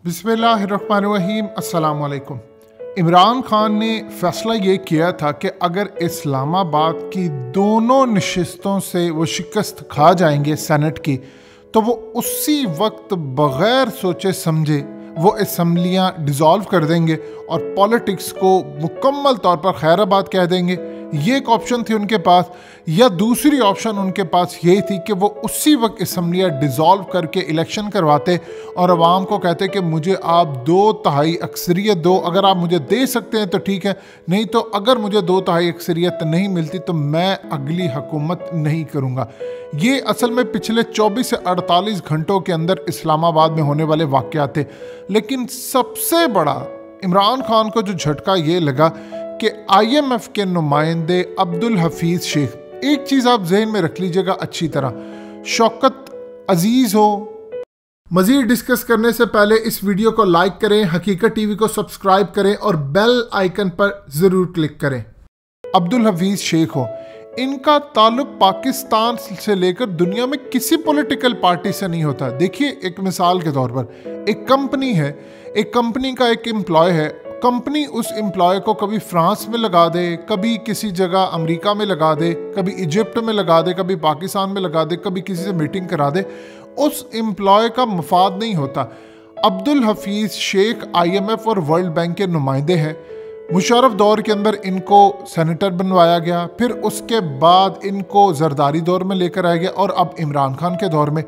बिस्मिल्लाहिर्रहमानिर्रहीम अस्सलाम वालेकुम। इमरान खान ने फैसला ये किया था कि अगर इस्लामाबाद की दोनों नशिस्तों से वो शिकस्त खा जाएंगे सेनेट की, तो वो उसी वक्त बग़ैर सोचे समझे वो असम्बलियाँ डिज़ोल्व कर देंगे और पॉलिटिक्स को मुकम्मल तौर पर खैराबाद कह देंगे। ये एक ऑप्शन थी उनके पास, या दूसरी ऑप्शन उनके पास ये थी कि वो उसी वक्त असम्बलियाँ डिज़ोल्व करके इलेक्शन करवाते और अवाम को कहते कि मुझे आप 2/3 अक्सरियत दो, अगर आप मुझे दे सकते हैं तो ठीक है, नहीं तो अगर मुझे 2/3 अक्सरियत नहीं मिलती तो मैं अगली हुकूमत नहीं करूँगा। ये असल में पिछले 24 से 48 घंटों के अंदर इस्लामाबाद में होने वाले वाक़यात थे। लेकिन सबसे बड़ा इमरान खान को जो झटका ये लगा कि IMF के नुमाइंदे अब्दुल हफीज़ शेख, एक चीज़ आप जहन में रख लीजिएगा अच्छी तरह, शौकत अजीज़ हो। मज़ीद डिस्कस करने से पहले इस वीडियो को लाइक करें, हकीकत टीवी को सब्सक्राइब करें और बेल आइकन पर ज़रूर क्लिक करें। अब्दुल हफीज़ शेख हो, इनका ताल्लुक पाकिस्तान से लेकर दुनिया में किसी पॉलिटिकल पार्टी से नहीं होता। देखिए, एक मिसाल के तौर पर एक कंपनी है, एक कंपनी का एक एम्प्लॉय है, कंपनी उस एम्प्लॉय को कभी फ्रांस में लगा दे, कभी किसी जगह अमेरिका में लगा दे, कभी इजिप्ट में लगा दे, कभी पाकिस्तान में लगा दे, कभी किसी से मीटिंग करा दे, उस एम्प्लॉय का मफाद नहीं होता। अब्दुल हफीज़ शेख IMF और वर्ल्ड बैंक के नुमाइंदे हैं। मुशर्रफ दौर के अंदर इनको सेनेटर बनवाया गया, फिर उसके बाद इनको जरदारी दौर में लेकर आया गया और अब इमरान खान के दौर में।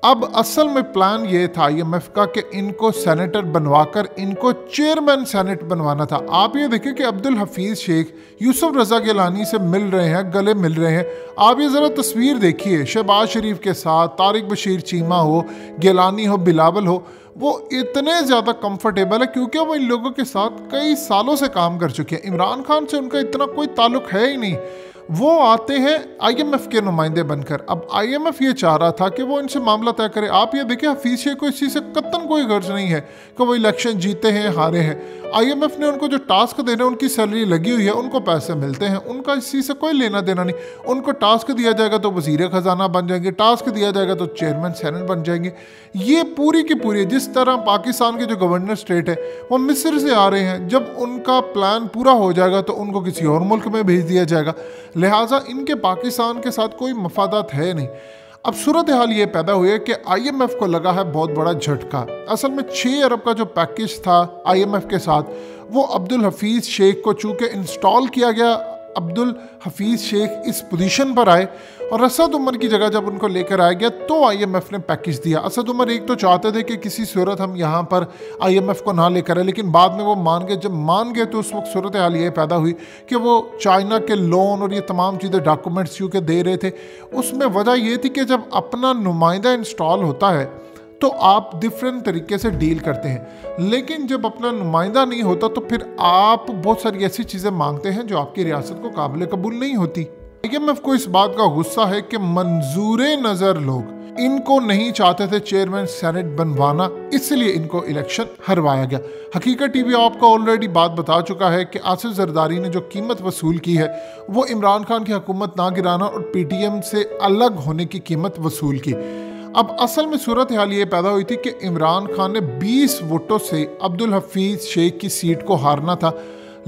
अब असल में प्लान ये था IMF का कि इनको सेनेटर बनवाकर इनको चेयरमैन सेनेट बनवाना था। आप ये देखिए कि अब्दुल हफीज़ शेख यूसुफ रज़ा गिलानी से मिल रहे हैं, गले मिल रहे हैं। आप ये ज़रा तस्वीर देखिए, शहबाज शरीफ के साथ, तारिक बशीर चीमा हो, गिलानी हो, बिलावल हो, वो इतने ज़्यादा कंफर्टेबल है क्योंकि वो इन लोगों के साथ कई सालों से काम कर चुके हैं। इमरान खान से उनका इतना कोई ताल्लुक है ही नहीं। वो आते हैं IMF के नुमाइंदे बनकर। अब IMF ये चाह रहा था कि वो इनसे मामला तय करे। आप ये देखिए, हफीज़ शेख को इस चीज़ से कतन कोई गर्ज नहीं है कि वो इलेक्शन जीते हैं हारे हैं। IMF ने उनको जो टास्क देना, उनकी सैलरी लगी हुई है, उनको पैसे मिलते हैं, उनका इस चीज़ से कोई लेना देना नहीं। उनको टास्क दिया जाएगा तो वज़ीर ख़जाना बन जाएंगे, टास्क दिया जाएगा तो चेयरमैन सेनेट बन जाएंगे। ये पूरी की पूरी, जिस तरह पाकिस्तान के जो गवर्नर स्टेट है वो मिस्र से आ रहे हैं, जब उनका प्लान पूरा हो जाएगा तो उनको किसी और मुल्क में भेज दिया जाएगा। लिहाजा इनके पाकिस्तान के साथ कोई मफादात है नहीं। अब सूरत हाल ये पैदा हुई है कि IMF को लगा है बहुत बड़ा झटका। असल में 6 अरब का जो पैकेज था IMF के साथ, वो अब्दुल हफीज़ शेख को चूँकि इंस्टॉल किया गया, अब्दुल हफीज़ शेख इस पोजीशन पर आए और असद उमर की जगह जब उनको लेकर आया गया तो IMF ने पैकेज दिया। असद उमर एक तो चाहते थे कि किसी सूरत हम यहाँ पर IMF को ना लेकर आए, लेकिन बाद में वो मान गए। जब मान गए तो उस वक्त सूरत हाल ये पैदा हुई कि वो चाइना के लोन और ये तमाम चीज़ें डॉक्यूमेंट्स क्योंकि दे रहे थे। उसमें वजह ये थी कि जब अपना नुमाइंदा इंस्टॉल होता है तो आप डिफरेंट तरीके से डील करते हैं, लेकिन जब अपना नुमाइंदा नहीं होता तो फिर आप बहुत सारी ऐसी चीज़ें मांगते हैं जो आपकी रियासत को काबिल कबूल नहीं होती। IMF को इस बात का गुस्सा है कि मंजूरे नज़र लोग इनको नहीं चाहते थे चेयरमैन सेनेट बनवाना, इसलिए इनको इलेक्शन हरवाया गया। हकीकत टीवी आपको ऑलरेडी बात बता चुका है कि आसिफ जरदारी ने जो कीमत वसूल की है वो इमरान खान की हुकूमत ना गिराना और PTM से अलग होने की कीमत वसूल की। अब असल में सूरत हाल ये पैदा हुई थी कि इमरान खान ने 20 वोटों से अब्दुल हफीज़ शेख की सीट को हारना था,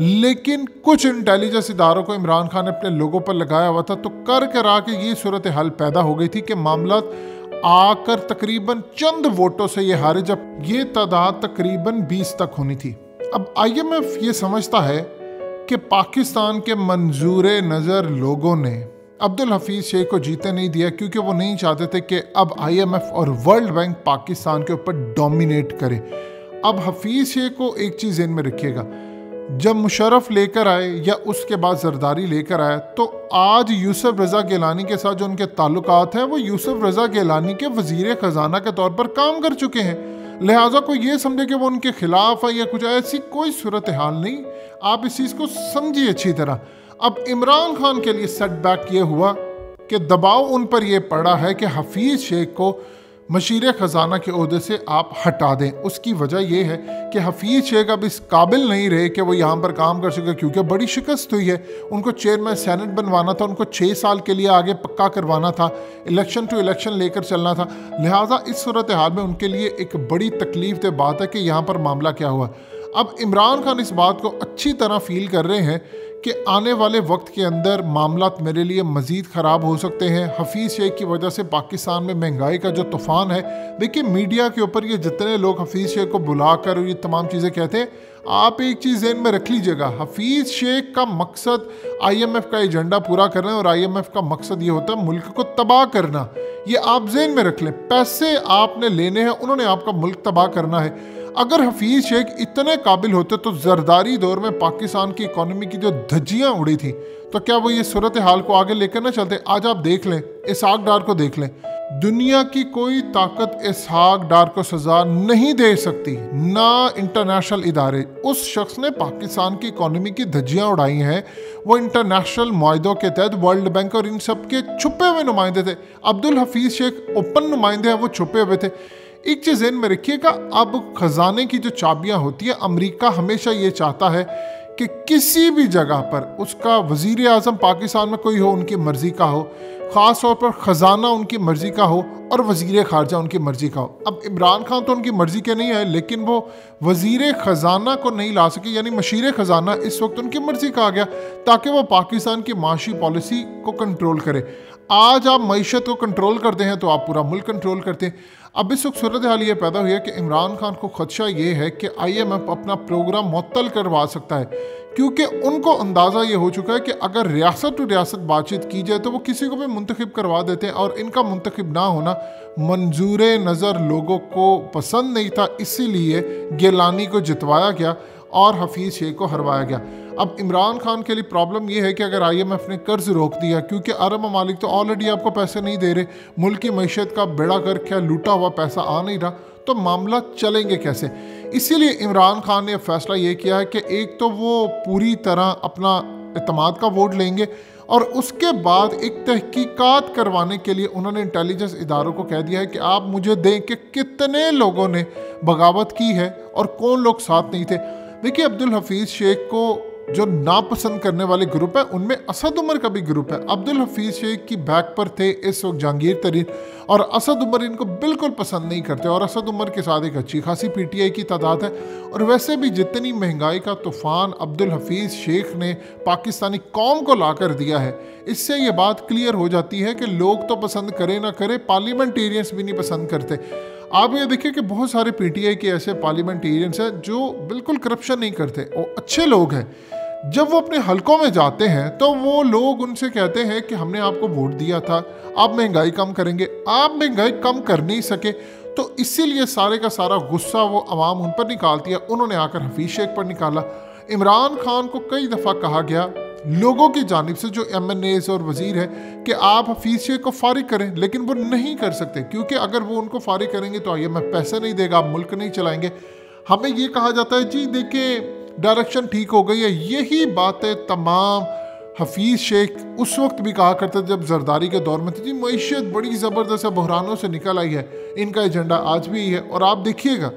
लेकिन कुछ इंटेलिजेंस इदारों को इमरान खान ने अपने लोगों पर लगाया हुआ था, तो कर करा के ये सूरत हाल पैदा हो गई थी कि मामला आकर तकरीबन चंद वोटों से ये हारे, जब ये तादाद तकरीबन 20 तक होनी थी। अब IMF ये समझता है कि पाकिस्तान के मंजूरे नज़र लोगों ने अब्दुल हफीज़ शेख को जीते नहीं दिया क्योंकि वो नहीं चाहते थे कि अब IMF और वर्ल्ड बैंक पाकिस्तान के ऊपर डोमिनेट करे। अब हफीज़ शेख को एक चीज़ ज़हन में रखिएगा, जब मुशर्रफ लेकर आए या उसके बाद जरदारी लेकर आया तो आज यूसुफ रज़ा गिलानी के साथ जो उनके ताल्लुकात हैं वो यूसुफ रज़ा गिलानी के वज़ीर ख़जाना के तौर पर काम कर चुके हैं। लिहाजा कोई ये समझे कि वो उनके खिलाफ है या कुछ, ऐसी कोई सूरत हाल नहीं। आप इस चीज़ को समझिए अच्छी तरह। अब इमरान खान के लिए सेटबैक ये हुआ कि दबाव उन पर यह पड़ा है कि हफीज़ शेख को मशीर ख़जाना के ओहदे से आप हटा दें। उसकी वजह यह है कि हफीज़ शेख अब इस काबिल नहीं रहे कि वो यहाँ पर काम कर सके, क्योंकि बड़ी शिकस्त हुई है। उनको चेयरमैन सेनेट बनवाना था, उनको 6 साल के लिए आगे पक्का करवाना था, इलेक्शन टू इलेक्शन लेकर चलना था। लिहाजा इस सूरत हाल में उनके लिए एक बड़ी तकलीफ दे बात है कि यहाँ पर मामला क्या हुआ। अब इमरान खान इस बात को अच्छी तरह फील कर रहे हैं कि आने वाले वक्त के अंदर मामला मेरे लिए मज़ीद ख़राब हो सकते हैं। हफीज़ शेख की वजह से पाकिस्तान में महंगाई का जो तूफ़ान है, देखिए मीडिया के ऊपर ये जितने लोग हफीज़ शेख को बुलाकर ये तमाम चीज़ें कहते हैं, आप एक चीज़ ज़हन में रख लीजिएगा, हफीज़ शेख का मकसद IMF का एजेंडा पूरा करना है और IMF का मकसद ये होता है मुल्क को तबाह करना। ये आप ज़हन में रख लें, पैसे आपने लेने हैं, उन्होंने आपका मुल्क तबाह करना है। अगर हफीज़ शेख इतने काबिल होते तो जरदारी दौर में पाकिस्तान की इकॉनमी की जो धज्जियाँ उड़ी थी, तो क्या वो ये सूरत हाल को आगे लेकर ना चलते। आज आप देख लें, इसहाक डार को देख लें, दुनिया की कोई ताकत इसहाक डार को सज़ा नहीं दे सकती, ना इंटरनेशनल इदारे। उस शख्स ने पाकिस्तान की इकॉनमी की धज्जियाँ उड़ाई हैं। वो इंटरनेशनल मुआहदों के तहत वर्ल्ड बैंक और इन सब के छुपे हुए नुमाइंदे थे। अब्दुल हफीज़ शेख ओपन नुमाइंदे हैं, वो छुपे हुए थे। एक चीज़ ज़हन में रखिएगा, अब ख़जाने की जो चाबियां होती है, अमेरिका हमेशा ये चाहता है कि किसी भी जगह पर उसका वज़ीर आज़म पाकिस्तान में कोई हो उनकी मर्ज़ी का हो, ख़ास तौर पर ख़जाना उनकी मर्ज़ी का हो और वज़ीर ख़ारजा उनकी मर्ज़ी का हो। अब इमरान खान तो उनकी मर्ज़ी के नहीं है, लेकिन वो वज़ीर ख़जाना को नहीं ला सके, यानी मशीर ख़जाना इस वक्त उनकी मर्ज़ी का आ गया ताकि वो पाकिस्तान की माशी पॉलिसी को कंट्रोल करे। आज आप मईशत को कंट्रोल करते हैं तो आप पूरा मुल्क कंट्रोल करते हैं। अब इस वक्त सूरत हाल ये पैदा हुई है कि इमरान खान को खदशा ये है कि IMF अपना प्रोग्राम मुअत्तल करवा सकता है, क्योंकि उनको अंदाज़ा ये हो चुका है कि अगर रियासत टू रियासत बातचीत की जाए तो वो किसी को भी मुंतखब करवा देते हैं, और इनका मुंतखब ना होना मंजूर नज़र लोगों को पसंद नहीं था। इसीलिए गिलानी को जितवाया गया और हफीज़ शेख को हरवाया गया। अब इमरान खान के लिए प्रॉब्लम यह है कि अगर IMF ने कर्ज रोक दिया, क्योंकि अरब ममालिक तो ऑलरेडी आपको पैसे नहीं दे रहे, मुल्क की मईशत का बेड़ा कर क्या लूटा हुआ पैसा आ नहीं रहा, तो मामला चलेंगे कैसे। इसीलिए इमरान खान ने फैसला ये किया है कि एक तो वो पूरी तरह अपना इत्मीनान का वोट लेंगे और उसके बाद एक तहकीकात करवाने के लिए उन्होंने इंटेलिजेंस इदारों को कह दिया है कि आप मुझे दें कि कितने लोगों ने बगावत की है और कौन लोग साथ नहीं थे। देखिए, अब्दुल हफीज़ शेख को जो नापसंद करने वाले ग्रुप है उनमें असद उमर का भी ग्रुप है। अब्दुल हफीज़ शेख की बैक पर थे इस वक्त जहांगीर तरीन, और असद उमर इनको बिल्कुल पसंद नहीं करते, और असद उमर के साथ एक अच्छी खासी PTI की तादाद है। और वैसे भी जितनी महंगाई का तूफ़ान अब्दुल हफीज़ शेख ने पाकिस्तानी कौम को ला कर दिया है, इससे ये बात क्लियर हो जाती है कि लोग तो पसंद करें ना करें, पार्लियामेंटेरियंस भी नहीं पसंद करते। आप ये देखिए कि बहुत सारे PTI के ऐसे पार्लियामेंटेरियंस हैं जो बिल्कुल करप्शन नहीं करते, वो अच्छे लोग हैं। जब वो अपने हलकों में जाते हैं तो वो लोग उनसे कहते हैं कि हमने आपको वोट दिया था, आप महंगाई कम करेंगे। आप महंगाई कम कर नहीं सके, तो इसीलिए सारे का सारा गुस्सा वो अवाम उन पर निकालती है। उन्होंने आकर हफीज़ शेख पर निकाला। इमरान खान को कई दफ़ा कहा गया लोगों की जानिब से, जो MNAs और वज़ीर है, कि आप हफीज़ शेख को फारिग करें, लेकिन वो नहीं कर सकते, क्योंकि अगर वो उनको फारिग करेंगे तो IMF पैसे नहीं देगा, आप मुल्क नहीं चलाएंगे। हमें ये कहा जाता है जी देखिए डायरेक्शन ठीक हो गई है। यही बातें तमाम हफीज़ शेख उस वक्त भी कहा करते थे जब जरदारी के दौर में थी, जी मईशत बड़ी ज़बरदस्त बहरानों से निकल आई है, इनका एजेंडा आज भी है। और आप देखिएगा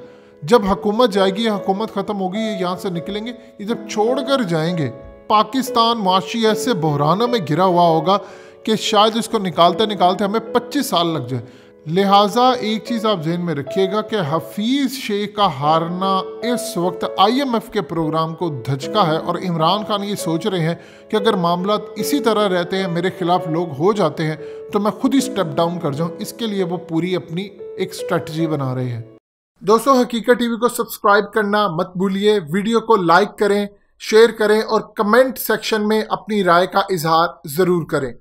जब हुकूमत जाएगी, हुकूमत ख़त्म होगी, ये यहाँ से निकलेंगे, ये जब छोड़ कर जाएंगे, पाकिस्तान माशी ऐसे बहरानों में घिरा हुआ होगा कि शायद इसको निकालते निकालते हमें 25 साल लग जाए। लिहाजा एक चीज़ आप जहन में रखिएगा कि हफीज़ शेख का हारना इस वक्त IMF के प्रोग्राम को धचका है, और इमरान खान ये सोच रहे हैं कि अगर मामला इसी तरह रहते हैं, मेरे खिलाफ लोग हो जाते हैं, तो मैं खुद ही स्टेप डाउन कर जाऊं। इसके लिए वो पूरी अपनी एक स्ट्रेटजी बना रहे हैं। दोस्तों, हकीकत TV को सब्सक्राइब करना मत भूलिए, वीडियो को लाइक करें, शेयर करें और कमेंट सेक्शन में अपनी राय का इजहार ज़रूर करें।